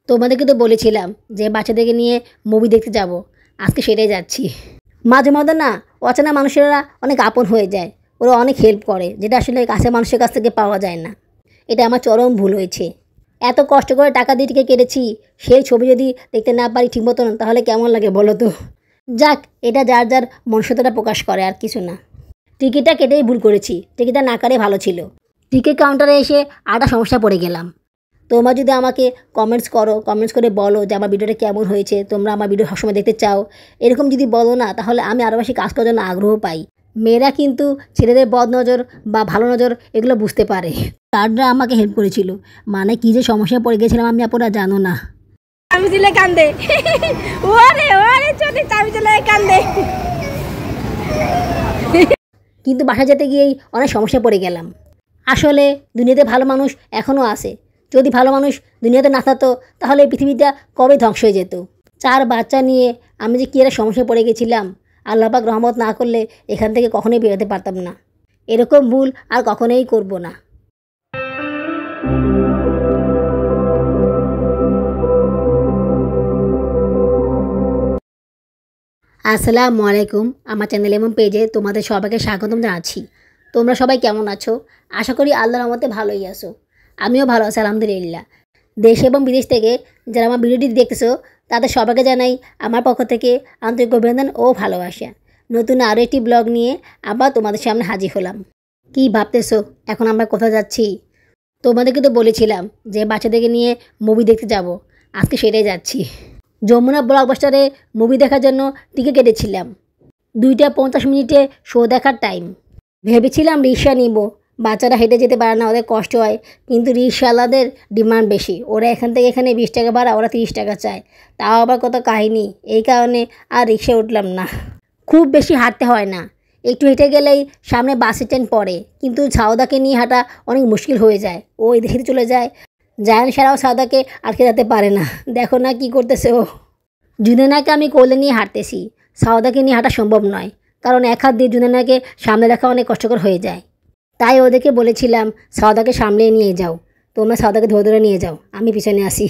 তোমাদেরকে তো বলেছিলাম যে বাচ্চাদেরকে নিয়ে মুভি দেখতে যাব, আজকে সেটাই যাচ্ছি। মাঝে মধ্যে না অচেনা মানুষেরা অনেক আপন হয়ে যায়, ওরা অনেক হেল্প করে, যেটা আসলে কাছের মানুষের কাছ থেকে পাওয়া যায় না। এটা আমার চরম ভুল হয়েছে। এত কষ্ট করে টাকা দিয়ে টিকিট কেটেছি, সেই ছবি যদি দেখতে না পারি ঠিক মতন, তাহলে কেমন লাগে বলো তো। যাক, এটা যার যার মনুষ্যত্বটা প্রকাশ করে, আর কিছু না। টিকিটটা কেটেই ভুল করেছি, টিকিটটা না কাটে ভালো ছিল। টিকিট কাউন্টারে এসে আরেকটা সমস্যা পড়ে গেলাম। তোমরা যদি আমাকে কমেন্টস করে বলো যে আমার ভিডিওটা কেমন হয়েছে, তোমরা আমার ভিডিও সবসময় দেখতে চাও, এরকম যদি বলো না, তাহলে আমি আরও বেশি কাজ করার জন্য আগ্রহ পাই। মেয়েরা কিন্তু ছেলেদের বদ নজর বা ভালো নজর এগুলো বুঝতে পারে। তারা আমাকে হেল্প করেছিল, মানে কী যে সমস্যায় পড়ে গেছিলাম আমি আপনারা জানো না। আমি দিলে কান্দে, ওরে ওরে ছোটি চাবি দিলে কান্দে। কিন্তু বাসা যেতে গিয়েই অনেক সমস্যায় পড়ে গেলাম। আসলে দুনিয়াতে ভালো মানুষ এখনও আছে। যদি ভালো মানুষ দুনিয়াতে না থাকতো, তাহলে এই পৃথিবীটা কবে ধ্বংস হয়ে যেত। 4 বাচ্চা নিয়ে আমি যে কী একটা সমস্যায় পড়ে গেছিলাম, আল্লাহ পাক রহমত না করলে এখান থেকে কখনোই বেরোতে পারতাম না। এরকম ভুল আর কখনোই করব না। আসসালামু আলাইকুম, আমার চ্যানেল এবং পেজে তোমাদের সবাইকে স্বাগতম জানাচ্ছি। তোমরা সবাই কেমন আছো? আশা করি আল্লাহর রহমতে ভালোই আছো। আমিও ভালো আছি আলহামদুলিল্লাহ। দেশ এবং বিদেশ থেকে যারা আমার ভিডিওটি দেখতেছো, তাদের সবাইকে জানাই আমার পক্ষ থেকে আন্তরিক অভিনন্দন ও ভালোবাসা। নতুন আরও একটি ব্লগ নিয়ে আবার তোমাদের সামনে হাজির হলাম। কি ভাবতেছো এখন আমরা কোথায় যাচ্ছি? তোমাদেরকে তো বলেছিলাম যে বাচ্চাদেরকে নিয়ে মুভি দেখতে যাব, আজকে সেটাই যাচ্ছি। যমুনা ব্লকবাস্টারে মুভি দেখার জন্য টিকিট কেটেছিলাম। 2:50 শো দেখার টাইম। ভেবেছিলাম রিক্সা নিব, বাচ্চারা হেঁটে যেতে পারে না, ওদের কষ্ট হয়। কিন্তু রিক্সাওয়ালাদের ডিমান্ড বেশি, ওরা এখান থেকে এখানে 20 টাকা ভাড়া, ওরা 30 টাকা চায়। তাও আবার কত কাহিনী, এই কারণে আর রিক্সায় উঠলাম না। খুব বেশি হাঁটতে হয় না, একটু হেঁটে গেলেই সামনে বাস স্ট্যান্ড পড়ে। কিন্তু সাউদাকে নিয়ে হাঁটা অনেক মুশকিল হয়ে যায়, ও এদিকে চলে যায়। জায়ান সারাও সাউদাকে আটকে যেতে পারে না, দেখো না কি করতেছে ও। জুনেনাকে আমি কোলে নিয়ে হাঁটতেছি, সাউদাকে নিয়ে হাঁটা সম্ভব নয়, কারণ এক হাত দিয়ে জুনেনাকে সামনে রাখা অনেক কষ্টকর হয়ে যায়। তাই ওদেরকে বলেছিলাম সাউদাকে সামলে নিয়ে যাও, তোমরা সাউদাকে ধরে ধরে নিয়ে যাও, আমি পিছনে আসি।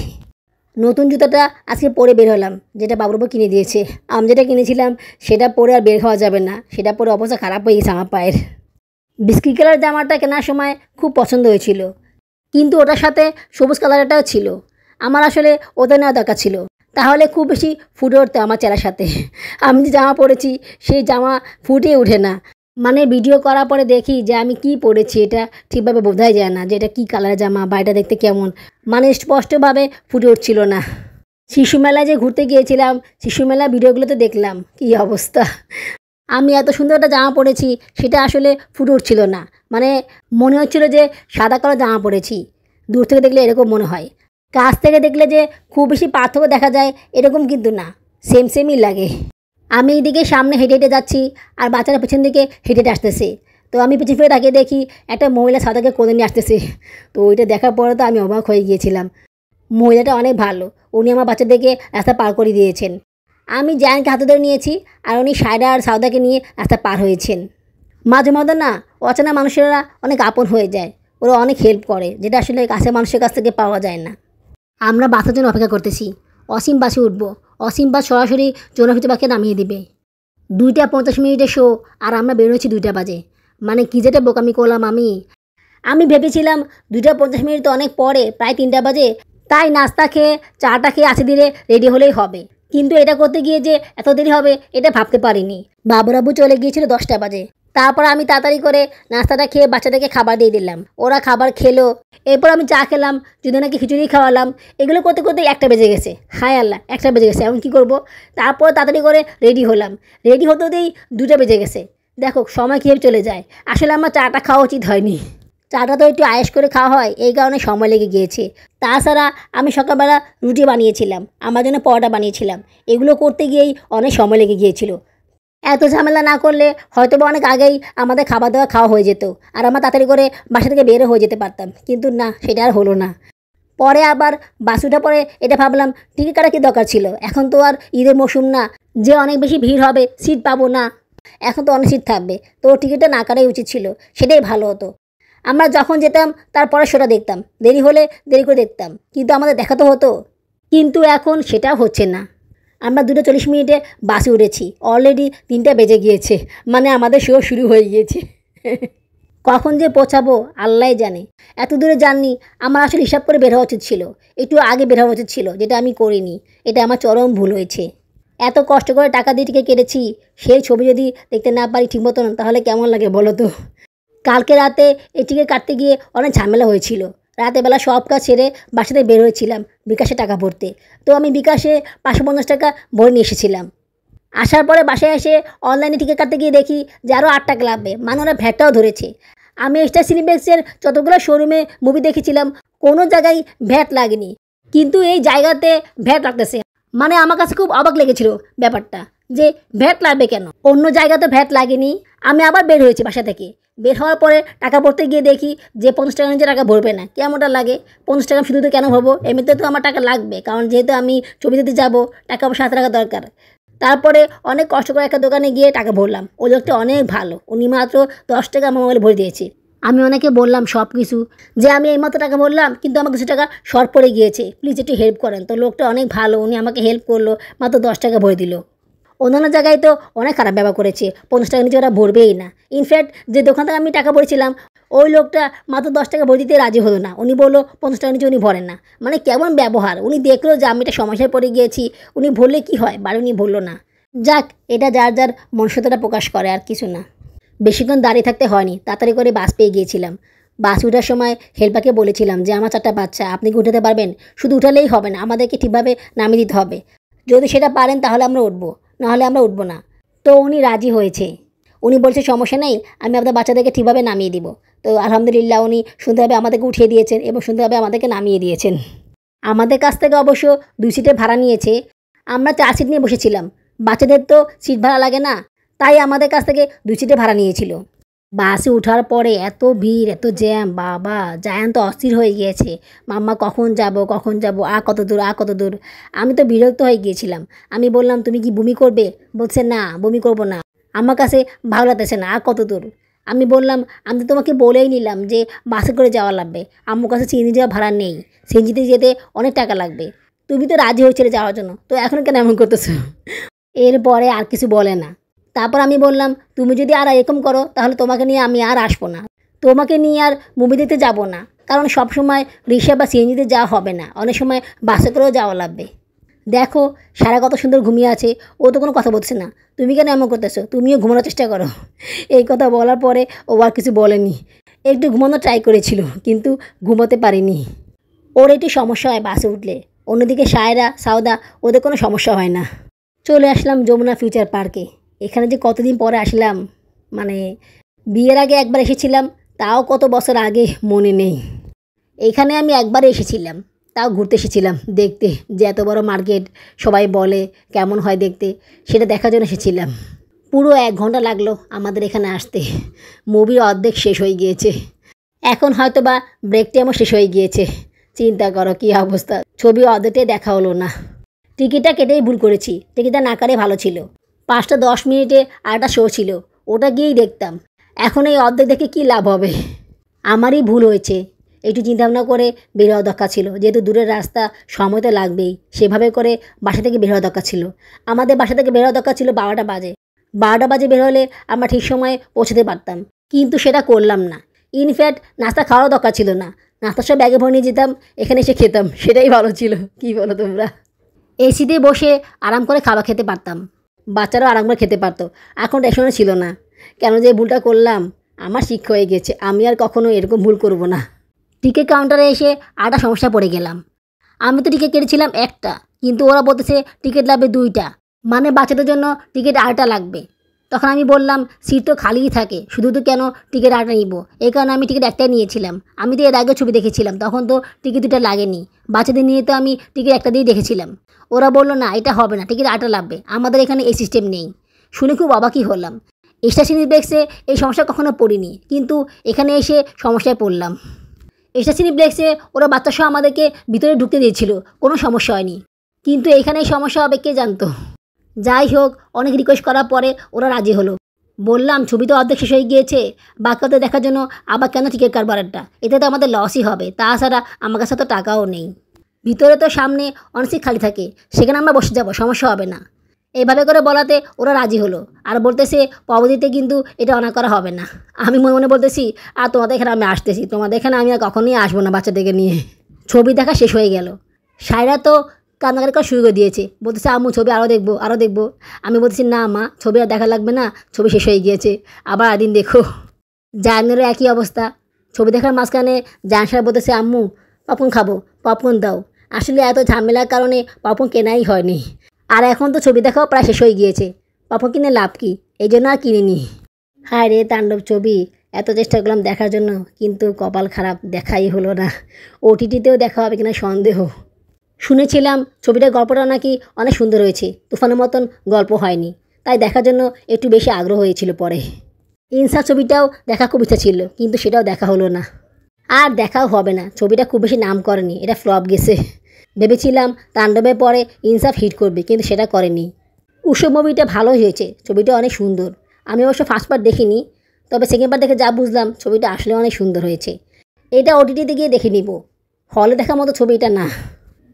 নতুন জুতাটা আজকে পরে বের হলাম, যেটা বাবুরবু কিনে দিয়েছে। আমি যেটা কিনেছিলাম সেটা পরে আর বের হওয়া যাবে না, সেটা পরে অবস্থা খারাপ হয়ে গেছে আমার পায়ের। বিস্কিট কালার জামাটা কেনার সময় খুব পছন্দ হয়েছিল, কিন্তু ওটার সাথে সবুজ কালারটাও ছিল। আমার আসলে ওটা নেওয়া দরকার ছিল, তাহলে খুব বেশি ফুটে উঠতো আমার চেহারার সাথে। আমি যে জামা পরেছি সেই জামা ফুটে ওঠে না, মানে ভিডিও করার পরে দেখি যে আমি কি পরেছি এটা ঠিকভাবে বোঝাই যায় না যে এটা কী কালারের জামা বা এটা দেখতে কেমন, মানে স্পষ্টভাবে ফুটে উঠছিল না। শিশু মেলায় যে ঘুরতে গিয়েছিলাম, শিশু মেলা ভিডিওগুলোতে দেখলাম কী অবস্থা। আমি এত সুন্দর একটা জামা পরেছি সেটা আসলে ফুটে উঠছিল না, মানে মনে হচ্ছিল যে সাদা কালো জামা পরেছি। দূর থেকে দেখলে এরকম মনে হয়, কাছ থেকে দেখলে যে খুব বেশি পার্থক্য দেখা যায় এরকম কিন্তু না, সেম সেমই লাগে। আমি এইদিকে সামনে হেঁটে হেঁটে যাচ্ছি আর বাচ্চারা পেছন দিকে হেঁটে হেঁটে আসতেছে। তো আমি পিছনে ফিরে তাকিয়ে দেখি একটা মহিলা সাদাকে কোলে নিয়ে আসতেছে। তো ওইটা দেখার পরে তো আমি অবাক হয়ে গিয়েছিলাম। মহিলাটা অনেক ভালো, উনি আমার বাচ্চাদেরকে রাস্তা পার করে দিয়েছেন। আমি জায়ানকে হাতে ধরে নিয়েছি আর উনি সায়রা আর সাউদাকে নিয়ে রাস্তা পার হয়েছেন। মাঝে মধ্যে না অচেনা মানুষেরা অনেক আপন হয়ে যায়, ওরা অনেক হেল্প করে, যেটা আসলে কাছের মানুষের কাছ থেকে পাওয়া যায় না। আমরা বাসের জন্য অপেক্ষা করতেছি, অসীম বাসে উঠবো। অসীম বাস সরাসরি জনহিতবাকে নামিয়ে দিবে। 2:50 শো আর আমরা বেরোচ্ছি 2টা বাজে, মানে কী যেটা বোকামি করলাম আমি ভেবেছিলাম 2:50 তো অনেক পরে, প্রায় 3টা বাজে, তাই নাস্তা খেয়ে চাটা খেয়ে আসে দিলে রেডি হলেই হবে। কিন্তু এটা করতে গিয়ে যে এত দেরি হবে এটা ভাবতে পারিনি। বাবুরাবু চলে গিয়েছিল 10টা বাজে। তারপর আমি তাড়াতাড়ি করে নাস্তাটা খেয়ে বাচ্চাদেরকে খাবার দিয়ে দিলাম, ওরা খাবার খেলো। এরপর আমি চা খেলাম, যদি নাকি খিচুড়ি খাওয়ালাম। এগুলো করতে করতে 1টা বেজে গেছে, হায় আল্লাহ 1টা বেজে গেছে, এখন কী করবো। তারপর তাড়াতাড়ি করে রেডি হলাম, রেডি হতে হতেই 2টা বেজে গেছে। দেখো সময় কীভাবে চলে যায়। আসলে আমার চাটা খাওয়া উচিত হয়নি, চাটা তো একটু আয়েস করে খাওয়া হয়, এই কারণে সময় লেগে গিয়েছে। তাছাড়া আমি সকালবেলা রুটি বানিয়েছিলাম, আমার জন্য পরোটা বানিয়েছিলাম, এগুলো করতে গিয়েই অনেক সময় লেগে গিয়েছিল। এত ঝামেলা না করলে হয়তো বা অনেক আগেই আমাদের খাবার দাবার খাওয়া হয়ে যেত আর আমরা তাড়াতাড়ি করে বাসা থেকে বেরো হয়ে যেতে পারতাম, কিন্তু না, সেটা আর হলো না। পরে আবার বাসুটা পরে এটা ভাবলাম টিকিট কাটা কী দরকার ছিল, এখন তো আর ঈদের মৌসুম না যে অনেক বেশি ভিড় হবে, সিট পাবো না। এখন তো অনেক সিট থাকবে, তো টিকিটটা না কাটাই উচিত ছিল, সেটাই ভালো হতো। আমরা যখন যেতাম তারপরে সেটা দেখতাম, দেরি হলে দেরি করে দেখতাম, কিন্তু আমাদের দেখা তো হতো। কিন্তু এখন সেটাও হচ্ছে না। আমরা 2:40 বাসে উঠেছি, অলরেডি 3টা বেজে গিয়েছে, মানে আমাদের শো শুরু হয়ে গিয়েছে। কখন যে পৌঁছাবো আল্লাহই জানে। এত দূরে জার্নি আমার আসলে হিসাব করে বের হওয়া উচিত ছিল, একটু আগে বের হওয়া উচিত ছিল, যেটা আমি করিনি। এটা আমার চরম ভুল হয়েছে। এত কষ্ট করে টাকা দিয়ে টিকিট কেটেছি, সেই ছবি যদি দেখতে না পারি ঠিক মতন তাহলে কেমন লাগে বলো তো। কালকে রাতে এই টিকিট কাটতে গিয়ে অনেক ঝামেলা হয়েছিল। রাতের বেলা সব কাজ সেরে বাসাতে বের হয়েছিলাম বিকাশে টাকা ভরতে। তো আমি বিকাশে 550 টাকা ভরে নিয়ে এসেছিলাম। আসার পরে বাসায় এসে অনলাইনে টিকিট কাটতে গিয়ে দেখি যে আরও 8 টাকা লাগবে, মানে ওরা ভ্যাটটাও ধরেছে। আমি স্টার সিনেপ্লেক্সের যতগুলো শোরুমে মুভি দেখেছিলাম কোনো জায়গায় ভ্যাট লাগেনি, কিন্তু এই জায়গাতে ভ্যাট লাগতেছে। মানে আমার কাছে খুব অবাক লেগেছিল ব্যাপারটা, যে ভ্যাট লাগবে কেন, অন্য জায়গাতে ভ্যাট লাগেনি। আমি আবার বের হয়েছি বাসা থেকে। বের হওয়ার পরে টাকা ভরতে গিয়ে দেখি যে 50 টাকা নিচে টাকা ভরবে না। কেমনটা লাগে, 50 টাকা শুধু তো কেন ভরবো, এমনিতে তো আমার টাকা লাগবে, কারণ যেহেতু আমি ছবি দিতে যাবো, টাকা পয়সা হাতে রাখা দরকার। তারপরে অনেক কষ্ট করে একটা দোকানে গিয়ে টাকা ভরলাম। ওই লোকটা অনেক ভালো, উনি মাত্র 10 টাকা আমার মোবাইলে ভরে দিয়েছে। আমি অনেকে বললাম সব কিছু, যে আমি এইমাত্র টাকা বললাম কিন্তু আমার কিছু টাকা শর্ট পড়ে গিয়েছে, প্লিজ একটু হেল্প করেন। তো লোকটা অনেক ভালো, উনি আমাকে হেল্প করলো, মাত্র 10 টাকা ভরে দিল। অন্যান্য জায়গায় তো অনেক খারাপ ব্যবহার করেছে, 50 টাকা নিচে ওরা ভরবেই না। ইনফ্যাক্ট যে দোকান থেকে আমি টাকা ভরেছিলাম, ওই লোকটা মাত্র 10 টাকা ভরে দিতে রাজি হলো না, উনি বললো 50 টাকা নিচে উনি ভরেন না। মানে কেমন ব্যবহার, উনি দেখলো যে আমি একটা সমস্যায় পড়ে গিয়েছি, উনি ভরলে কি হয়, বাড়ি উনি ভরলো না। যাক, এটা যার যার মনুষ্যত্বটা প্রকাশ করে, আর কিছু না। বেশিক্ষণ দাঁড়িয়ে থাকতে হয়নি, তাড়াতাড়ি করে বাস পেয়ে গিয়েছিলাম। বাস ওঠার সময় হেল্পারকে বলেছিলাম যে আমার 4টা বাচ্চা, আপনি কি উঠাতে পারবেন? শুধু উঠালেই হবে না, আমাদেরকে ঠিকভাবে নামিয়ে দিতে হবে। যদি সেটা পারেন তাহলে আমরা উঠবো, নাহলে আমরা উঠবো না। তো উনি রাজি হয়েছে। উনি বলছে সমস্যা নেই, আমি আপনার বাচ্চাদেরকে ঠিকভাবে নামিয়ে দিব। তো আলহামদুলিল্লাহ উনি সুন্দরভাবে আমাদেরকে উঠিয়ে দিয়েছেন এবং সুন্দরভাবে আমাদেরকে নামিয়ে দিয়েছেন। আমাদের কাছ থেকে অবশ্য 2 সিটের ভাড়া নিয়েছে। আমরা 4 সিট নিয়ে বসেছিলাম, বাচ্চাদের তো সিট ভাড়া লাগে না, তাই আমাদের কাছ থেকে 2 সিটে ভাড়া নিয়েছিল। বাসে ওঠার পরে এত ভিড়, এত জ্যাম, বাবা জায়ান তো অস্থির হয়ে গিয়েছে। মাম্মা কখন যাব কখন যাব, কত দূর কত দূর। আমি তো বিরক্ত হয়ে গিয়েছিলাম। আমি বললাম তুমি কি বমি করবে? বলছে না বমি করব না, আমার কাছে ভালো লাগতেছে না, কত দূর। আমি বললাম আমি তো তোমাকে বলেই নিলাম যে বাসে করে যাওয়া লাগবে, আম্মুর কাছে সিএনজি যাওয়া ভাড়া নেই, সিএনজিতে যেতে অনেক টাকা লাগবে। তুমি তো রাজি হয়েছিলে যাওয়ার জন্য, তো এখন কেন এমন করতেছো? এরপরে আর কিছু বলে না। তারপর আমি বললাম তুমি যদি আর এরকম করো তাহলে তোমাকে নিয়ে আমি আর আসবো না, তোমাকে নিয়ে আর মুভি দেখতে যাবো না, কারণ সব সময় রিক্সা বা সিএনজিতে যাওয়া হবে না, অনেক সময় বাসে করেও যাওয়া লাগবে। দেখো সারা কত সুন্দর ঘুমিয়ে আছে, ও তো কোনো কথা বলছে না, তুমি কেন এমন করতেছো, তুমিও ঘুমানোর চেষ্টা করো। এই কথা বলার পরে ও আর কিছু বলেনি। একটু ঘুমানোর ট্রাই করেছিল কিন্তু ঘুমোতে পারিনি। ওর একটু সমস্যা হয় বাসে উঠলে, অন্যদিকে সায়রা সাউদা ওদের কোনো সমস্যা হয় না। চলে আসলাম যমুনা ফিউচার পার্কে। এখানে যে কতদিন পরে আসলাম, মানে বিয়ের আগে একবার এসেছিলাম, তাও কত বছর আগে মনে নেই। এইখানে আমি একবার এসেছিলাম, তাও ঘুরতে এসেছিলাম, দেখতে যে এত বড় মার্কেট সবাই বলে কেমন হয় দেখতে, সেটা দেখার জন্য এসেছিলাম। পুরো 1 ঘন্টা লাগলো আমাদের এখানে আসতে। মুভির অর্ধেক শেষ হয়ে গিয়েছে, এখন হয়তো বা ব্রেক টাইমও শেষ হয়ে গিয়েছে। চিন্তা করো কী অবস্থা, ছবি অর্ধেকটাই দেখা হলো না। টিকিটটা কেটেই ভুল করেছি, টিকিটটা না কাটে ভালো ছিল। 5টা 10 মিনিটে আরেকটা শো ছিল, ওটা গিয়েই দেখতাম। এখন এই অর্ধেক দেখে কী লাভ হবে? আমারই ভুল হয়েছে, একটু চিন্তাভাবনা করে বের হওয়া দরকার ছিল, যেহেতু দূরের রাস্তা সময় তো লাগবেই, সেভাবে করে বাসা থেকে বের হওয়া দরকার ছিল। আমাদের বাসা থেকে বের হওয়া দরকার ছিল 12টা বাজে। 12টা বাজে বের হলে আমরা ঠিক সময়ে পৌঁছাতে পারতাম, কিন্তু সেটা করলাম না। ইনফ্যাক্ট নাস্তা খাওয়ারও দরকার ছিল না, নাস্তা সব ব্যাগে ভরে নিয়ে যেতাম, এখানে এসে খেতাম, সেটাই ভালো ছিল। কী বলো তোমরা? এসিতে বসে আরাম করে খাবার খেতে পারতাম, বাচ্চারাও আরাম করে খেতে পারতো। এখন রেস্টুরেন্ট ছিল না, কেন যে ভুলটা করলাম আমার শিক্ষা হয়ে গেছে, আমি আর কখনো এরকম ভুল করব না। টিকিট কাউন্টারে এসে আরেকটা সমস্যা পড়ে গেলাম। আমি তো টিকিট কেটেছিলাম একটা, কিন্তু ওরা বলতেছে টিকিট লাগবে 2টা, মানে বাচ্চাদের জন্য টিকিট আরেকটা লাগবে। তখন আমি বললাম সিট তো খালিই থাকে, শুধু তো কেন টিকিট আরেকটা নিব, এই কারণে আমি টিকিট একটাই নিয়েছিলাম। আমি তো এর আগে ছবি দেখেছিলাম, তখন তো টিকিট 2টা লাগেনি, বাচ্চাদের নিয়ে তো আমি টিকিট একটা দিয়েই দেখেছিলাম। ওরা বললো না এটা হবে না, টিকিট আরেকটা লাগবে, আমাদের এখানে এই সিস্টেম নেই। শুনে খুব অবাকই হলাম। স্টার সিনেপ্লেক্সে এই সমস্যা কখনো পড়িনি, কিন্তু এখানে এসে সমস্যায় পড়লাম। স্টার সিনেপ্লেক্সে ওরা বাচ্চা সহ আমাদেরকে ভিতরে ঢুকতে দিয়েছিল, কোনো সমস্যা হয়নি, কিন্তু এইখানে সমস্যা হবে কে জানতো। যাই হোক, অনেক রিকোয়েস্ট করার পরে ওরা রাজি হলো। বললাম ছবি তো অর্ধেক শেষ হয়ে গিয়েছে, বাচ্চাতে দেখার জন্য আবার কেন টিকিট কাটবার একটা, এতে তো আমাদের লসই হবে, তাছাড়া আমার কাছে তো টাকাও নেই। ভিতরে তো সামনে অনেক সিট খালি থাকে, সেখানে আমরা বসে যাব, সমস্যা হবে না। এইভাবে করে বলাতে ওরা রাজি হলো আর বলতেছে পরবর্তীতে কিন্তু এটা অনার করা হবে না। আমি মনে মনে বলতেছি আর তোমাদের এখানে আমি আসতেছি, তোমাদের এখানে আমি আর কখনোই আসবো না বাচ্চাদেরকে নিয়ে। ছবি দেখা শেষ হয়ে গেল। সায়রা তো কান্নাকাটি করা শুরু করে দিয়েছে, বলতেছে আম্মু ছবি আরও দেখবো আরও দেখবো। আমি বলতেছি না মা, ছবি আর দেখা লাগবে না, ছবি শেষ হয়ে গিয়েছে, আবার একদিন দেখো। জায়ানেরও একই অবস্থা। ছবি দেখার মাঝখানে জায়ান বলতেছে আম্মু পপকর্ন খাবো, পপকর্ন দাও। আসলে এত ঝামেলার কারণে পপকর্ন কেনাই হয়নি। আর এখন তো ছবি দেখাও প্রায় শেষ হয়ে গিয়েছে, পপকর্ন কিনে লাভ কি, এই জন্য আর কিনিনি। হায় রে তাণ্ডব ছবি, এত চেষ্টা করলাম দেখার জন্য, কিন্তু কপাল খারাপ, দেখাই হলো না। ওটিটিতেও দেখা হবে কিনা সন্দেহ। শুনেছিলাম ছবিটার গল্পটা নাকি অনেক সুন্দর হয়েছে, তুফানের মতন গল্প হয়নি, তাই দেখার জন্য একটু বেশি আগ্রহ হয়েছিল। পরে ইনসাফ ছবিটাও দেখা খুব ইচ্ছা ছিল, কিন্তু সেটাও দেখা হলো না, আর দেখাও হবে না। ছবিটা খুব বেশি নাম করেনি, এটা ফ্লপ গেছে। ভেবেছিলাম তাণ্ডবের পরে ইনসাফ হিট করবে, কিন্তু সেটা করেনি। উৎসব মুভিটা ভালোই হয়েছে, ছবিটা অনেক সুন্দর। আমি অবশ্য ফার্স্ট পার্ট দেখিনি, তবে সেকেন্ড পার্ট দেখে যা বুঝলাম ছবিটা আসলে অনেক সুন্দর হয়েছে। এটা ওটিটিতে গিয়ে দেখে নিব, হলে দেখার মতো ছবি এটা না।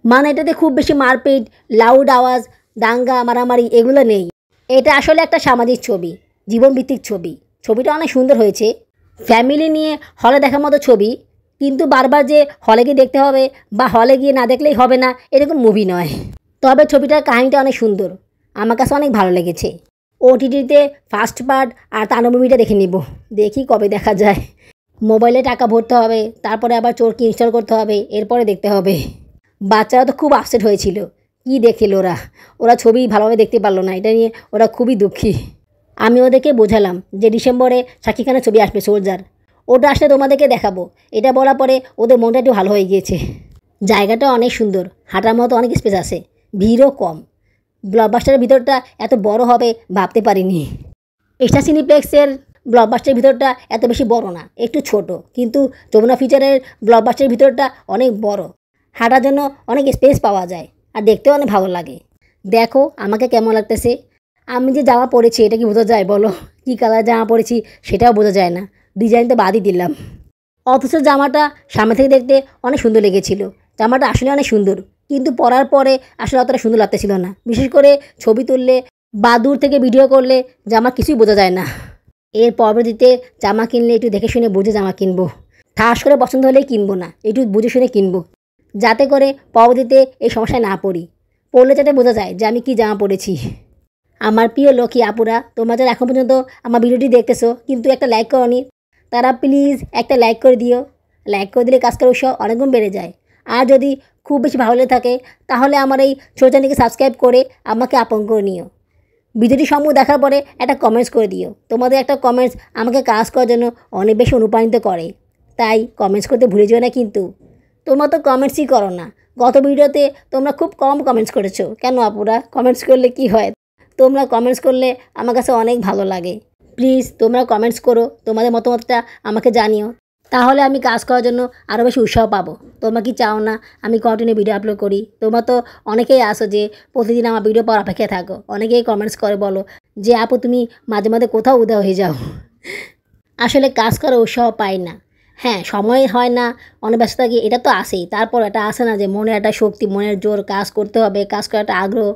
মানে এটাতে খুব বেশি মারপিট, লাউড আওয়াজ, দাঙ্গা মারামারি এগুলো নেই। এটা আসলে একটা সামাজিক ছবি, জীবনভিত্তিক ছবি। ছবিটা অনেক সুন্দর হয়েছে, ফ্যামিলি নিয়ে হলে দেখার মতো ছবি। কিন্তু বারবার যে হলে গিয়ে দেখতে হবে বা হলে গিয়ে না দেখলেই হবে না, এরকম মুভি নয়। তবে ছবিটার কাহিনিটা অনেক সুন্দর, আমার কাছে অনেক ভালো লেগেছে। ওটিটিতে ফার্স্ট পার্ট আর তাণ্ডব মুভিটা দেখে নিব, দেখি কবে দেখা যায়। মোবাইলে টাকা ভরতে হবে, তারপরে আবার চোরকি ইনস্টল করতে হবে, এরপরে দেখতে হবে। বাচ্চারা তো খুব আপসেট হয়েছিল, কী দেখছিল ওরা ছবি ভালোভাবে দেখতে পারলো না, এটা নিয়ে ওরা খুবই দুঃখী। আমি ওদেরকে বোঝালাম যে ডিসেম্বরে শাকিব খানের ছবি আসবে সোলজার, ওটা আসলে তোমাদেরকে দেখাবো। এটা বলার পরে ওদের মনটা একটু ভালো হয়ে গিয়েছে। জায়গাটা অনেক সুন্দর, হাঁটার মতো অনেক স্পেস আছে, ভিড়ও কম। ব্লকবাস্টারের ভিতরটা এত বড় হবে ভাবতে পারিনি। স্টার সিনিপ্লেক্সের ব্লকবাস্টারের ভিতরটা এত বেশি বড় না, একটু ছোট, কিন্তু যমুনা ফিচারের ব্লকবাস্টারের ভিতরটা অনেক বড়। হাঁটার জন্য অনেক স্পেস পাওয়া যায়, আর দেখতেও অনেক ভালো লাগে। দেখো আমাকে কেমন লাগতেছে। আমি যে জামা পরেছি এটা কি বোঝা যায় বলো? কী কালার জামা পরেছি সেটাও বোঝা যায় না, ডিজাইন তো বাদই দিলাম। অথচ জামাটা সামনে থেকে দেখতে অনেক সুন্দর লেগেছিল। জামাটা আসলে অনেক সুন্দর, কিন্তু পরার পরে আসলে অতটা সুন্দর লাগতেছিল না। বিশেষ করে ছবি তুললে বা দূর থেকে ভিডিও করলে জামা কিছুই বোঝা যায় না। এর পরবর্তীতে জামা কিনলে একটু দেখে শুনে বুঝে জামা কিনবো, ঠাস করে পছন্দ হলেই কিনবো না, একটু বুঝে শুনে কিনবো, যাতে করে পরবর্তীতে এই সমস্যায় না পড়ি। পড়লে যাতে বোঝা যায় যে আমি কী জামা পরেছি। আমার প্রিয় লক্ষ্মী আপুরা, তোমরা যারা এখন পর্যন্ত আমার ভিডিওটি দেখতেছো কিন্তু একটা লাইক করোনি, তারা প্লিজ একটা লাইক করে দিও। লাইক করে দিলে কাজ করার উৎসাহ অনেকগুণ বেড়ে যায়। আর যদি খুব বেশি ভালো লেগে থাকে তাহলে আমার এই ছোট চ্যানেলকে সাবস্ক্রাইব করে আমাকে আপন করে নিও। ভিডিওটি সম্পূর্ণ দেখার পরে একটা কমেন্টস করে দিও। তোমাদের একটা কমেন্টস আমাকে কাজ করার জন্য অনেক বেশি অনুপ্রাণিত করে, তাই কমেন্টস করতে ভুলে যেও না কিন্তু। তোমরা তো কমেন্টসই করো না। গত ভিডিওতে তোমরা খুব কম কমেন্টস করেছো, কেন আপুরা? কমেন্টস করলে কি হয়? তোমরা কমেন্টস করলে আমার কাছে অনেক ভালো লাগে। প্লিজ তোমরা কমেন্টস করো, তোমাদের মতামতটা আমাকে জানিও, তাহলে আমি কাজ করার জন্য আরও বেশি উৎসাহ পাবো। তোমরা কি চাও না আমি কন্টিনিউ ভিডিও আপলোড করি? তোমরা তো অনেকেই আসো যে প্রতিদিন আমার ভিডিও পাওয়ার অপেক্ষায় থাকো, অনেকেই কমেন্টস করে বলো যে আপু তুমি মাঝে মাঝে কোথাও উধাও হয়ে যাও। আসলে কাজ করার উৎসাহ পাই না। হ্যাঁ, সময় হয় না, অনেক ব্যস্ত থাকি, এটা তো আসেই। তারপর এটা আসে না যে মনের একটা শক্তি, মনের জোর, কাজ করতে হবে, কাজ করার একটা আগ্রহ,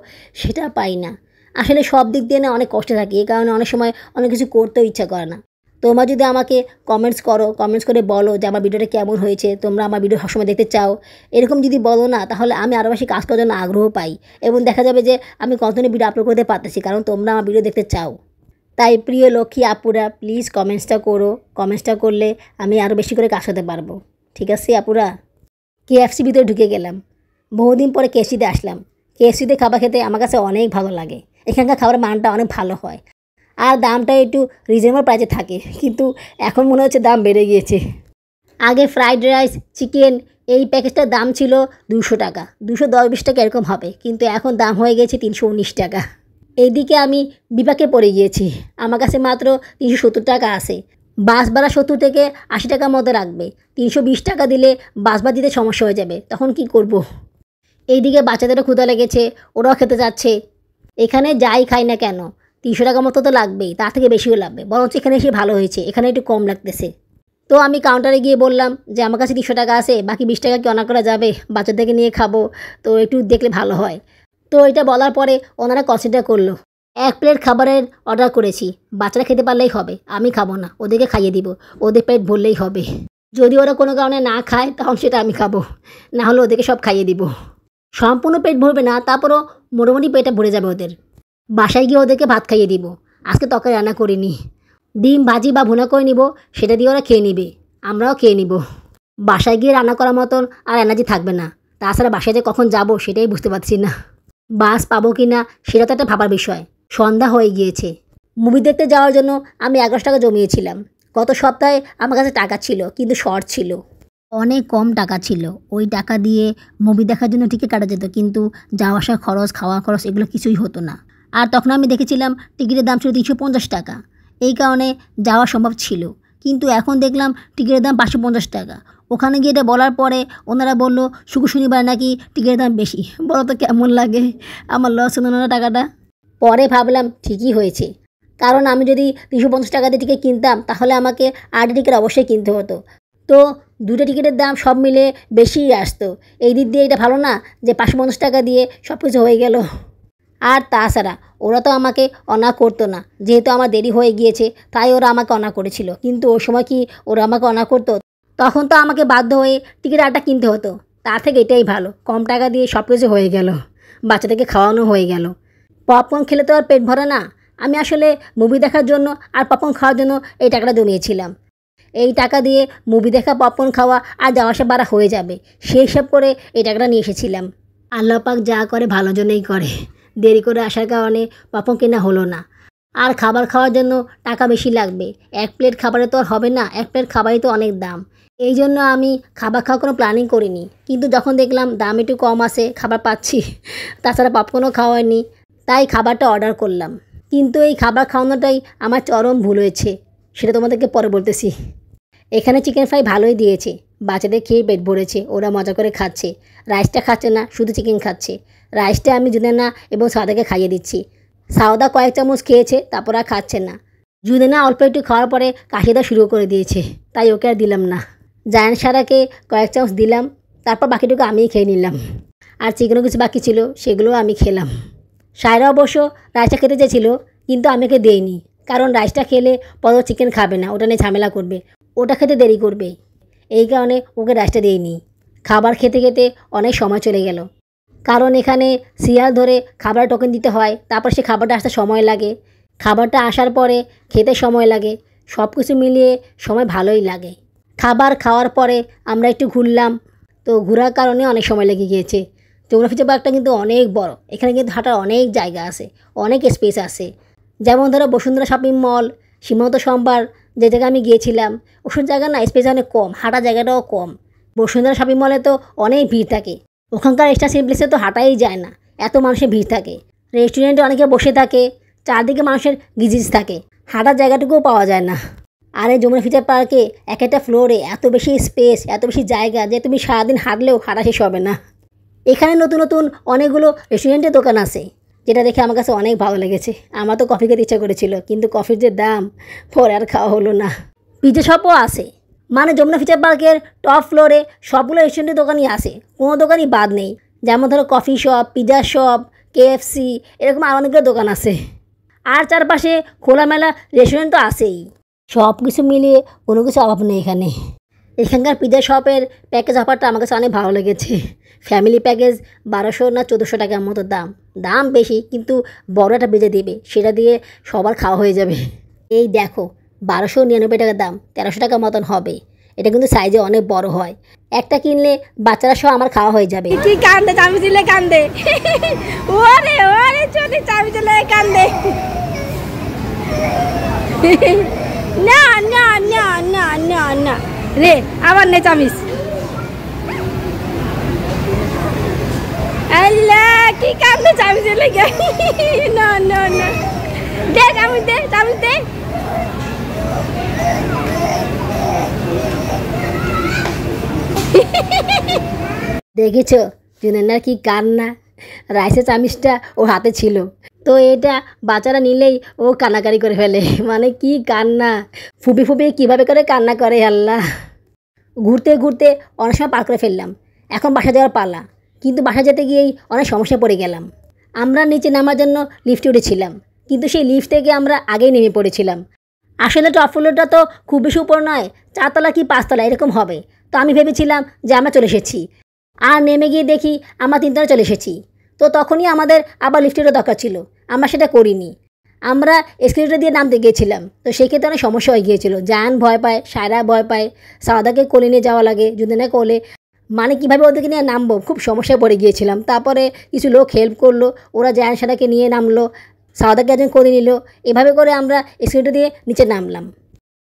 সেটা পাই না। আসলে সব দিক দিয়ে না অনেক কষ্টে থাকি, এই কারণে অনেক সময় অনেক কিছু করতেও ইচ্ছা করে না। তোমরা যদি আমাকে কমেন্টস করো, কমেন্টস করে বলো যে আমার ভিডিওটা কেমন হয়েছে, তোমরা আমার ভিডিও সবসময় দেখতে চাও, এরকম যদি বলো না তাহলে আমি আরও বেশি কাজ করার জন্য আগ্রহ পাই, এবং দেখা যাবে যে আমি কন্টিনিউ ভিডিও আপলোড করতে পারতেছি, কারণ তোমরা আমার ভিডিও দেখতে চাও। তাই প্রিয় লক্ষ্মী আপুরা প্লিজ কমেন্টসটা করো, কমেন্টসটা করলে আমি আরও বেশি করে কাজ করতে পারবো। ঠিক আছে আপুরা? কেএফসি ভিতরে ঢুকে গেলাম, বহুদিন পরে কেএফসিতে আসলাম। কেএফসিতে খাবার খেতে আমার কাছে অনেক ভালো লাগে, এখানকার খাবারের মানটা অনেক ভালো হয়, আর দামটা একটু রিজনেবল প্রাইসে থাকে, কিন্তু এখন মনে হচ্ছে দাম বেড়ে গিয়েছে। আগে ফ্রাইড রাইস, চিকেন এই প্যাকেজটার দাম ছিল 200 টাকা, 210-20 টাকা এরকম হবে, কিন্তু এখন দাম হয়ে গেছে 319 টাকা। এইদিকে আমি বিপাকে পড়ে গিয়েছি, আমার কাছে মাত্র 370 টাকা আছে। বাস ভাড়া 70 থেকে 80 টাকার মধ্যে রাখবে, 320 টাকা দিলে বাস ভাড়া দিতে সমস্যা হয়ে যাবে, তখন কি করব? এইদিকে বাচ্চাদেরও ক্ষুধা লেগেছে, ওরাও খেতে যাচ্ছে। এখানে যাই খাই না কেন 300 টাকা মতো তো লাগবেই, তার থেকে বেশিও লাগবে, বরঞ্চ এখানে এসে ভালো হয়েছে, এখানে একটু কম লাগতেছে। তো আমি কাউন্টারে গিয়ে বললাম যে আমার কাছে 300 টাকা আছে, বাকি 20 টাকা কি অনার করা যাবে, বাচ্চাদেরকে নিয়ে খাবো, তো একটু দেখলে ভালো হয়। তো এটা বলার পরে ওনারা কনসিডার করলো। 1 প্লেট খাবারের অর্ডার করেছি, বাচ্চারা খেতে পারলেই হবে, আমি খাবো না, ওদেরকে খাইয়ে দিব, ওদের পেট ভরলেই হবে। যদি ওরা কোনো কারণে না খায় তখন সেটা আমি খাবো, না হলে ওদেরকে সব খাইয়ে দিব। সম্পূর্ণ পেট ভরবে না, তারপরও মোটামুটি পেটটা ভরে যাবে ওদের। বাসায় গিয়ে ওদেরকে ভাত খাইয়ে দিব। আজকে তরকারি রান্না করিনি, ডিম ভাজি বা ভুনা করে নিব, সেটা দিয়ে ওরা খেয়ে নিবে, আমরাও খেয়ে নিব। বাসায় গিয়ে রান্না করার মতন আর এনার্জি থাকবে না। তাছাড়া বাসায় যে কখন যাব সেটাই বুঝতে পারছি না, বাস পাবো কি না সেটা তো একটা ভাবার বিষয়। সন্ধ্যা হয়ে গিয়েছে। মুভি দেখতে যাওয়ার জন্য আমি 1100 টাকা জমিয়েছিলাম। গত সপ্তাহে আমার কাছে টাকা ছিল, কিন্তু শর্ট ছিল, অনেক কম টাকা ছিল। ওই টাকা দিয়ে মুভি দেখার জন্য টিকিট কাটা যেত, কিন্তু যাওয়া আসার খরচ, খাওয়া খরচ এগুলো কিছুই হতো না। আর তখন আমি দেখেছিলাম টিকিটের দাম ছিল 350 টাকা, এই কারণে যাওয়া সম্ভব ছিল। কিন্তু এখন দেখলাম টিকিটের দাম 550 টাকা। ওখানে গিয়ে এটা বলার পরে ওনারা বললো শুক্র শনিবার নাকি টিকিটের দাম বেশি। বলো তো কেমন লাগে, আমার লস হলো না টাকাটা। পরে ভাবলাম ঠিকই হয়েছে, কারণ আমি যদি 350 টাকা দিয়ে টিকিট কিনতাম তাহলে আমাকে আরেকটা টিকিট অবশ্যই কিনতে হতো। তো দুটো টিকিটের দাম সব মিলে বেশিই আসতো। এই দিক দিয়ে এটা ভালো না যে 550 টাকা দিয়ে সব কিছু হয়ে গেল। আর তাছাড়া ওরা তো আমাকে অনা করতো না, যেহেতু আমার দেরি হয়ে গিয়েছে তাই ওরা আমাকে অনা করেছিল। কিন্তু ওই সময় কি ওরা আমাকে অনা করতো? তখন তো আমাকে বাধ্য হয়ে টিকিট আরেকটা কিনতে হতো। তার থেকে এটাই ভালো, কম টাকা দিয়ে সব কিছু হয়ে গেল, বাচ্চাদেরকে খাওয়ানো হয়ে গেল। পপকর্ন খেলে তো আর পেট ভরে না। আমি আসলে মুভি দেখার জন্য আর পপকর্ন খাওয়ার জন্য এই টাকাটা জমিয়েছিলাম। এই টাকা দিয়ে মুভি দেখা, পপকর্ন খাওয়া আর যাওয়া আসা ভাড়া হয়ে যাবে, সেই হিসাব করে এই টাকাটা নিয়ে এসেছিলাম। আল্লাহ পাক যা করে ভালোর জন্যই করে। দেরি করে আসার কারণে পপকর্ন কেনা হলো না। আর খাবার খাওয়ার জন্য টাকা বেশি লাগবে, 1 প্লেট খাবারে তো আর হবে না, 1 প্লেট খাবারই তো অনেক দাম। এই জন্য আমি খাবার খাওয়ার কোনো প্ল্যানিং করিনি। কিন্তু যখন দেখলাম দাম একটু কম আছে, খাবার পাচ্ছি, তাছাড়া পপকর্নও খাওয়ায়নি, তাই খাবারটা অর্ডার করলাম। কিন্তু এই খাবার খাওয়ানোটাই আমার চরম ভুল হয়েছে, সেটা তোমাদেরকে পরে বলতেছি। এখানে চিকেন ফ্রাই ভালোই দিয়েছে, বাচ্চাদের খেয়ে পেট ভরেছে, ওরা মজা করে খাচ্ছে। রাইসটা খাচ্ছে না, শুধু চিকেন খাচ্ছে। রাইসটা আমি জুদেনা এবং সাদাকে খাইয়ে দিচ্ছি। সাউদা কয়েক চামচ খেয়েছে, তারপর আর খাচ্ছে না। জুদেনা অল্প একটু খাওয়ার পরে কাশি দেওয়া শুরু করে দিয়েছে, তাই ওকে আর দিলাম না। জায়ান সারাকে কয়েক চামচ দিলাম, তারপর বাকিটুকু আমিই খেয়ে নিলাম। আর চিকেনও কিছু বাকি ছিল, সেগুলোও আমি খেলাম। সায়রা অবশ্য রাইসটা খেতে চেয়েছিল, কিন্তু আমি ওকে দেইনি, কারণ রাইসটা খেলে পরে চিকেন খাবে না, ওটা নিয়ে ঝামেলা করবে, ওটা খেতে দেরি করবে, এই কারণে ওকে রাইসটা দিইনি। খাবার খেতে খেতে অনেক সময় চলে গেল, কারণ এখানে সিরিয়াল ধরে খাবার টোকেন দিতে হয়, তারপর সে খাবারটা আসতে সময় লাগে, খাবারটা আসার পরে খেতে সময় লাগে, সব কিছু মিলিয়ে সময় ভালোই লাগে। খাবার খাওয়ার পরে আমরা একটু ঘুরলাম, তো ঘোরার কারণে অনেক সময় লেগে গিয়েছে। যমুনা ফিউচার পার্কটা কিন্তু অনেক বড়, এখানে কিন্তু হাঁটার অনেক জায়গা আছে, অনেক স্পেস আছে। যেমন ধরো বসুন্ধরা শপিং মল, সীমান্ত সম্ভার, যে জায়গায় আমি গিয়েছিলাম, ওসব জায়গা না স্পেস অনেক কম, হাঁটার জায়গাটাও কম। বসুন্ধরা শপিং মলে তো অনেক ভিড় থাকে, ওখানকার এক্সট্রা সিমপ্লেসে তো হাঁটাই যায় না, এত মানুষের ভিড় থাকে। রেস্টুরেন্টে অনেকে বসে থাকে, চারদিকে মানুষের গিজিজ থাকে, হাঁটার জায়গাটুকুও পাওয়া যায় না। আর এই যমুনা ফিউচার পার্কে এক একটা ফ্লোরে এত বেশি স্পেস, এত বেশি জায়গা যে তুমি সারাদিন হাঁটলেও হাঁটা শেষ হবে না। এখানে নতুন নতুন অনেকগুলো রেস্টুরেন্টের দোকান আছে, যেটা দেখে আমার কাছে অনেক ভালো লেগেছে। আমার তো কফি খেতে ইচ্ছা করেছিল, কিন্তু কফির যে দাম, পরে আর খাওয়া হলো না। পিজা শপও আছে, মানে যমুনা ফিউচার পার্কের টপ ফ্লোরে সবগুলো রেস্টুরেন্টের দোকানই আছে, কোনো দোকানই বাদ নেই। যেমন ধরো coffee shop, pizza shop, KFC, এরকম আরও অনেকগুলো দোকান আছে। আর চারপাশে খোলামেলা রেস্টুরেন্ট তো আছেই। সব কিছু মিলিয়ে কোনো কিছু অভাব নেই এখানে। এখানকার পিজা শপের প্যাকেজ অফারটা আমার কাছে অনেক ভালো লেগেছে। ফ্যামিলি প্যাকেজ 1200 না 1400 টাকার মতো দাম বেশি, কিন্তু বড় একটা পিজা দেবে, সেটা দিয়ে সবার খাওয়া হয়ে যাবে। এই দেখো 1299 টাকা দাম, 1300 টাকার মতন হবে। এটা কিন্তু সাইজে অনেক বড় হয়, একটা কিনলে বাচ্চারা সহ আমার খাওয়া হয়ে যাবে। কি কান্দে, চাবি দিলে কান্দে, ওরে ওরে ছোট চাবি দিলে কান্দে। না না না না না না রে, আবার নে চামিস। আল্লাহ কি কান্দে, চাবি দিলে না না না, দে চাবি দে, চাবি দে। দেখেছো জুনেনার কি কান্না, রাইসের চামিচটা ওর হাতে ছিল, তো এটা বাচ্চারা নিলেই ও কান্নাকারি করে ফেলে মানে কি কান্না, ফুপি ফুপি কীভাবে করে কান্না করে আল্লাহ। ঘুরতে ঘুরতে অনেক সময় পার করে ফেললাম, এখন বাসা যাওয়ার পালা। কিন্তু বাসা যেতে গিয়েই অনেক সমস্যায় পড়ে গেলাম। আমরা নিচে নামার জন্য লিফটে উঠেছিলাম, কিন্তু সেই লিফট থেকে আমরা আগেই নেমে পড়েছিলাম। আসলে টপ ফ্লোরটা তো খুব বেশি উপর নয়, 4তলা কি 5তলা এরকম হবে। তো আমি ভেবেছিলাম যে আমরা চলে এসেছি, আর নেমে গিয়ে দেখি আমরা 3তলা চলে এসেছি। তো তখনই আমাদের আবার লিফটেরও দরকার ছিল, আমরা সেটা করিনি। আমরা এসকেলেটর দিয়ে নামতে গিয়েছিলাম, তো সেক্ষেত্রে অনেক সমস্যা হয়ে গিয়েছিল। জায়ান ভয় পায়, সায়রা ভয় পায়, সাওদাকে কোলে নিয়ে যাওয়া লাগে, যদি না কোলে মানে কীভাবে ওদেরকে নিয়ে নামবো, খুব সমস্যায় পড়ে গিয়েছিলাম। তারপরে কিছু লোক হেল্প করলো, ওরা জায়ান সাদাকে নিয়ে নামলো, সাওদাকে একজন কোলে নিল। এভাবে করে আমরা এসকেলেটর দিয়ে নিচে নামলাম।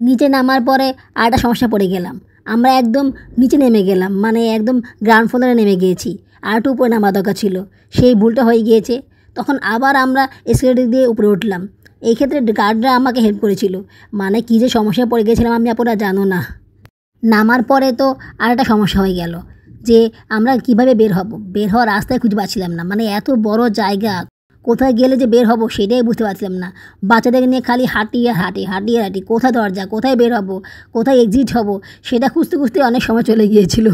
নিচে নামার পরে আর একটা সমস্যা পড়ে গেলাম, আমরা একদম নিচে নেমে গেলাম, মানে একদম গ্রাউন্ড ফ্লোরে নেমে গিয়েছি। আর একটু উপরে নামা দরকার ছিল, সেই ভুলটা হয়ে গিয়েছে। তখন আবার আমরা এসকেলেটর দিয়ে উপরে উঠলাম। এই ক্ষেত্রে গার্ডরা আমাকে হেল্প করেছিল, মানে কী যে সমস্যায় পড়ে গিয়েছিলাম আমি আপনারা জানো না। নামার পরে তো আর একটা সমস্যা হয়ে গেল যে আমরা কিভাবে বের হব, বের হওয়ার রাস্তায় খুঁজে পাচ্ছিলাম না। মানে এত বড় জায়গা, কোথায় গেলে যে বের হব সেটাই বুঝতে পারছিলাম না। বাচ্চাদেরকে নিয়ে খালি হাঁটি আর হাঁটি, হাঁটি আর হাঁটি, কোথায় দরজা, কোথায় বের হব, কোথায় এক্সিট হব, সেটা খুঁজতে খুঁজতে অনেক সময় চলে গিয়েছিল।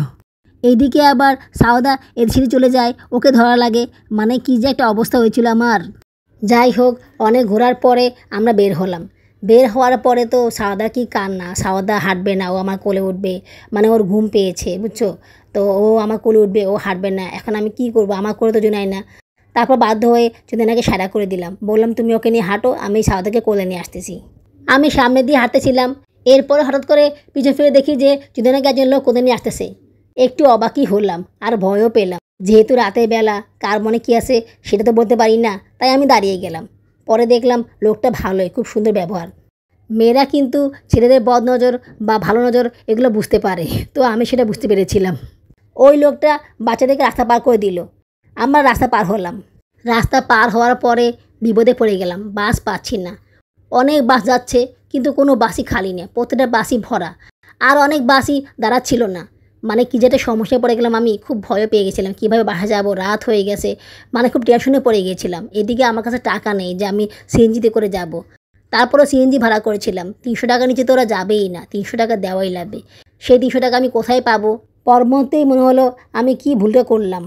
এইদিকে আবার সাওদা এদিকে চলে যায়, ওকে ধরা লাগে, মানে কী যে একটা অবস্থা হয়েছিল আমার। যাই হোক, অনেক ঘোরার পরে আমরা বের হলাম। বের হওয়ার পরে তো সাওদা কি কান্না, সাওদা হাঁটবে না, ও আমার কোলে উঠবে, মানে ওর ঘুম পেয়েছে বুঝছো। তো ও আমার কোলে উঠবে, ও হাঁটবে না। এখন আমি কি করব, আমার কোলে তো জুনাই না। তারপর বাধ্য হয়ে চুদেনাকে সারা করে দিলাম, বললাম তুমি ওকে নিয়ে হাঁটো, আমি সাওদাকে কোলে নিয়ে আসতেছি। আমি সামনে দিয়ে হাঁটতেছিলাম, এরপরে হঠাৎ করে পিছনে ফিরে দেখি যে চুদেনাকে একজন লোক কোলে নিয়ে আসতেছে। একটু অবাকই হলাম আর ভয়ও পেলাম, যেহেতু রাতের বেলা কার মনে কী আছে সেটা তো বলতে পারি না, তাই আমি দাঁড়িয়ে গেলাম। পরে দেখলাম লোকটা ভালোই, খুব সুন্দর ব্যবহার। মেয়েরা কিন্তু ছেলেদের বদ নজর বা ভালো নজর এগুলো বুঝতে পারে, তো আমি সেটা বুঝতে পেরেছিলাম। ওই লোকটা বাচ্চাদেরকে রাস্তা পার করে দিল, আমরা রাস্তা পার হলাম। রাস্তা পার হওয়ার পরে বিপদে পড়ে গেলাম, বাস পাচ্ছি না। অনেক বাস যাচ্ছে কিন্তু কোনো বাসই খালি নেই, প্রত্যেকটা বাসই ভরা। আর অনেক বাসই দাঁড়াচ্ছিল না, মানে কী যেটা সমস্যায় পড়ে গেলাম, আমি খুব ভয় পেয়ে গেছিলাম কীভাবে বাসা যাব, রাত হয়ে গেছে, মানে খুব টেনশনে পড়ে গিয়েছিলাম। এদিকে আমার কাছে টাকা নেই যে আমি সিএনজিতে করে যাব। তারপরও সিএনজি ভাড়া করেছিলাম, 300 টাকা নিচে তো ওরা যাবেই না, 300 টাকা দেওয়াই লাগবে। সেই 300 টাকা আমি কোথায় পাবো? পরমুহূর্তেই মনে হলো আমি কি ভুলটা করলাম।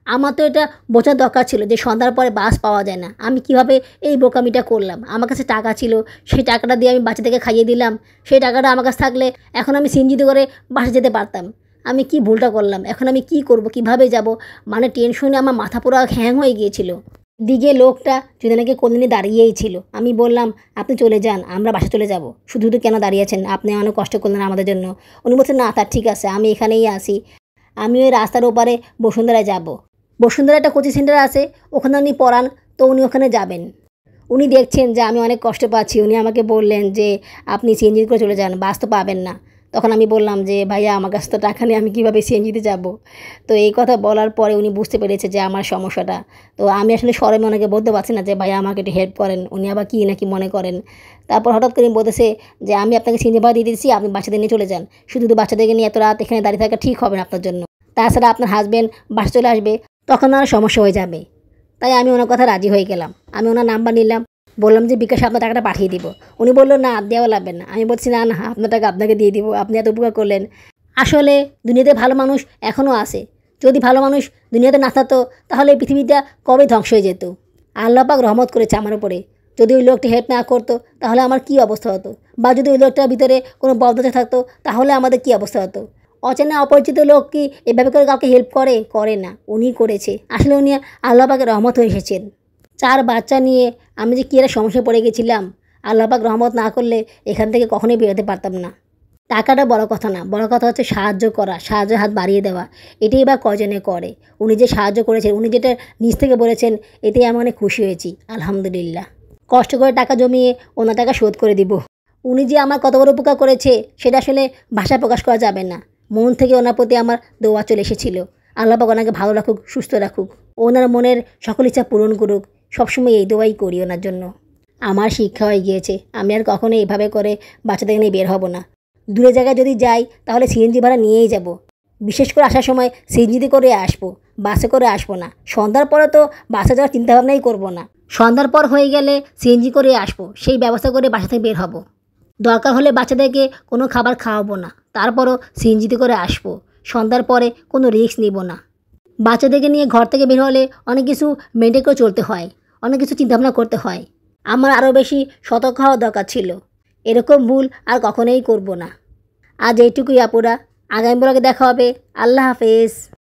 আমার তো এটা বোঝার দরকার ছিল যে সন্ধ্যার পরে বাস পাওয়া যায় না, আমি কিভাবে এই বোকামিটা করলাম। আমার কাছে টাকা ছিল, সেই টাকাটা দিয়ে আমি বাচ্চাদেরকে খাইয়ে দিলাম। সেই টাকাটা আমার কাছে থাকলে এখন আমি সিএনজিতে করে বাসা যেতে পারতাম। আমি কি ভুলটা করলাম, এখন আমি কি করব, কিভাবে যাব, মানে টেনশনে আমার মাথা পুরো হ্যাং হয়ে গিয়েছিল। দিকে লোকটা চুদেনাকে কোলে নিয়ে দাঁড়িয়েই ছিল। আমি বললাম আপনি চলে যান, আমরা বাসা চলে যাব, শুধু শুধু কেন দাঁড়িয়েছেন, আপনি অনেক কষ্ট করলেন আমাদের জন্য। উনি বলছেন না তার ঠিক আছে, আমি এখানেই আসি, আমি ওই রাস্তার ওপারে বসুন্ধরায় যাব। বসুন্ধরা একটা কোচিং সেন্টার আছে, ওখানে উনি পড়ান, তো উনি ওখানে যাবেন। উনি দেখছেন যে আমি অনেক কষ্ট পাচ্ছি, উনি আমাকে বললেন যে আপনি সিএনজি করে চলে যান, বাস তো পাবেন না। তখন আমি বললাম যে ভাইয়া আমার কাছে তো টাকা নেই, আমি কীভাবে সিএনজিতে যাব। তো এই কথা বলার পরে উনি বুঝতে পেরেছে যে আমার সমস্যাটা। তো আমি আসলে শরমে ওনাকে বলতে পারছি না যে ভাইয়া আমাকে একটু হেল্প করেন, উনি আবার কী নাকি মনে করেন। তারপর হঠাৎ করে বলতেছে যে আমি আপনাকে সিএনজি ভাড়া দিয়ে দিচ্ছি, আপনি বাচ্চাদের নিয়ে চলে যান, শুধু শুধু বাচ্চাদেরকে নিয়ে এত রাত এখানে দাঁড়িয়ে থাকা ঠিক হবে না আপনার জন্য। তাছাড়া আপনার হাজব্যান্ড বাসা চলে আসবে, তখন আর সমস্যা হয়ে যাবে। তাই আমি ওনার কথা রাজি হয়ে গেলাম। আমি ওনার নাম্বার নিলাম, বললাম যে বিকাশে আপনার টাকাটা পাঠিয়ে দিব। উনি বললো না দেওয়া লাগবে না। আমি বলছি না না, আপনার টাকা আপনাকে দিয়ে দিব, আপনি এত উপকার করলেন। আসলে দুনিয়াতে ভালো মানুষ এখনও আছে, যদি ভালো মানুষ দুনিয়াতে না থাকতো তাহলে এই পৃথিবীটা কবে ধ্বংস হয়ে যেত। আল্লাহ পাক রহমত করেছে আমার উপরে, যদি ওই লোকটি হেল্প না করতো তাহলে আমার কী অবস্থা হতো, বা যদি ওই লোকটার ভিতরে কোনো বদলতা থাকতো তাহলে আমাদের কী অবস্থা হতো। অচেনা অপরিচিত লোক কি এভাবে করে কাউকে হেল্প করে না, উনি করেছে। আসলে উনি আল্লাহ পাকের রহমত হয়ে এসেছেন। 4 বাচ্চা নিয়ে আমি যে কী একটা সমস্যায় পড়ে গেছিলাম, আল্লাহ পাক রহমত না করলে এখান থেকে কখনোই বেরোতে পারতাম না। টাকাটা বড় কথা না, বড় কথা হচ্ছে সাহায্য করা, সাহায্যের হাত বাড়িয়ে দেওয়া। এটাই বা কজনে করে। উনি যে সাহায্য করেছেন, উনি যেটা নিজ থেকে বলেছেন, এতেই আমি অনেক খুশি হয়েছি আলহামদুলিল্লাহ। কষ্ট করে টাকা জমিয়ে ওনার টাকা শোধ করে দিব। উনি যে আমার কত বড় উপকার করেছে সেটা আসলে ভাষায় প্রকাশ করা যাবে না। মন থেকে ওনার প্রতি আমার দোয়া চলে এসেছিল। আল্লাহ পাক ওনাকে ভালো রাখুক, সুস্থ রাখুক, ওনার মনের সকল ইচ্ছা পূরণ করুক। সবসময় এই দোয়াই করি ওনার জন্য। আমার শিক্ষা হয়ে গিয়েছে, আমি আর কখনো এইভাবে করে বাচ্চাদের নিয়ে বের হব না। দূরে জায়গায় যদি যাই তাহলে সিএনজি ভাড়া নিয়েই যাব। বিশেষ করে আসার সময় সিএনজিতে করে আসবো, বাসে করে আসবো না। সন্ধ্যার পরে তো বাসে যাওয়ার চিন্তাভাবনাই করবো না। সন্ধ্যার পর হয়ে গেলে সিএনজি করে আসবো, সেই ব্যবস্থা করে বাসা থেকে বের হব। দরকার হলে বাচ্চাদেরকে কোনো খাবার খাওয়াবো না, তারপরও সিএনজিতে করে আসবো। সন্ধ্যার পরে কোনো রিস্ক নিব না। বাচ্চাদেরকে নিয়ে ঘর থেকে বের হলে অনেক কিছু মেনটেন করে চলতে হয়, অনেক কিছু চিন্তাভাবনা করতে হয়। আমার আরও বেশি সতর্ক হওয়া দরকার ছিল। এরকম ভুল আর কখনোই করব না। আজ এইটুকুই আপুরা, আগামী ব্লগে দেখা হবে। আল্লাহ হাফেজ।